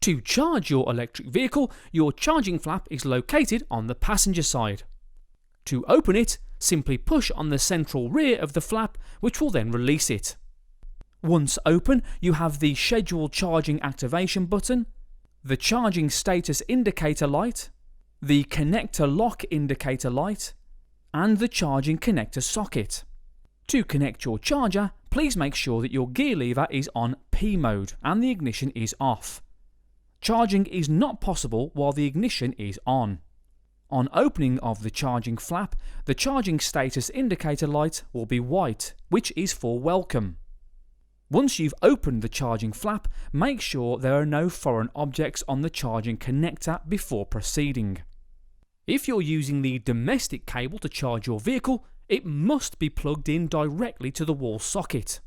To charge your electric vehicle, your charging flap is located on the passenger side. To open it, simply push on the central rear of the flap, which will then release it. Once open, you have the Schedule Charging Activation button, the Charging Status Indicator light, the Connector Lock Indicator light, and the Charging Connector socket. To connect your charger, please make sure that your gear lever is on P mode and the ignition is off. Charging is not possible while the ignition is on. On opening of the charging flap, the Charging Status Indicator light will be white, which is for welcome. Once you've opened the charging flap, make sure there are no foreign objects on the charging connector before proceeding. If you're using the domestic cable to charge your vehicle, it must be plugged in directly to the wall socket.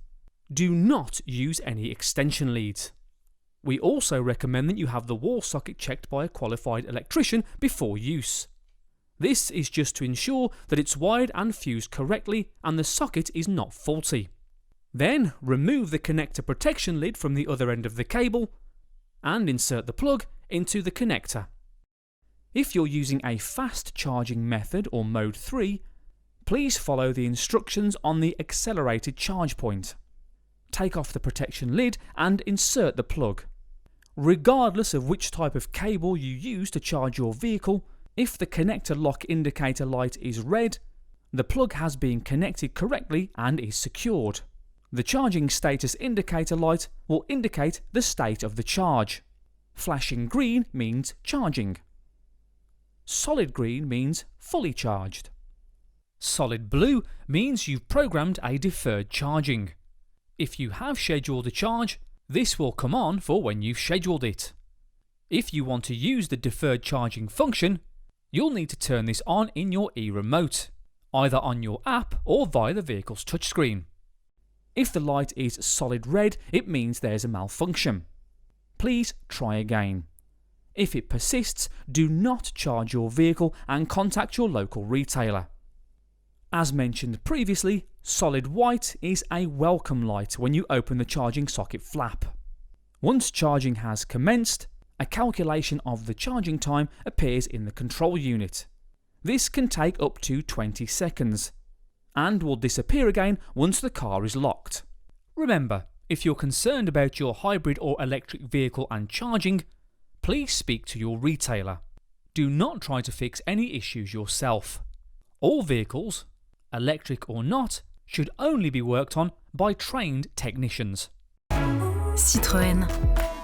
Do not use any extension leads. We also recommend that you have the wall socket checked by a qualified electrician before use. This is just to ensure that it's wired and fused correctly and the socket is not faulty. Then remove the connector protection lid from the other end of the cable and insert the plug into the connector. If you're using a fast charging method or mode 3, please follow the instructions on the accelerated charge point. Take off the protection lid and insert the plug. Regardless of which type of cable you use to charge your vehicle, if the connector lock indicator light is red, the plug has been connected correctly and is secured. The charging status indicator light will indicate the state of the charge. Flashing green means charging. Solid green means fully charged. Solid blue means you've programmed a deferred charging. If you have scheduled a charge, this will come on for when you've scheduled it. If you want to use the deferred charging function, you'll need to turn this on in your e-remote, either on your app or via the vehicle's touchscreen. If the light is solid red, it means there's a malfunction. Please try again. If it persists, do not charge your vehicle and contact your local retailer. As mentioned previously, solid white is a welcome light when you open the charging socket flap. Once charging has commenced, a calculation of the charging time appears in the control unit. This can take up to 20 seconds and will disappear again once the car is locked. Remember, if you're concerned about your hybrid or electric vehicle and charging, please speak to your retailer. Do not try to fix any issues yourself. All vehicles, electric or not, should only be worked on by trained technicians. Citroën.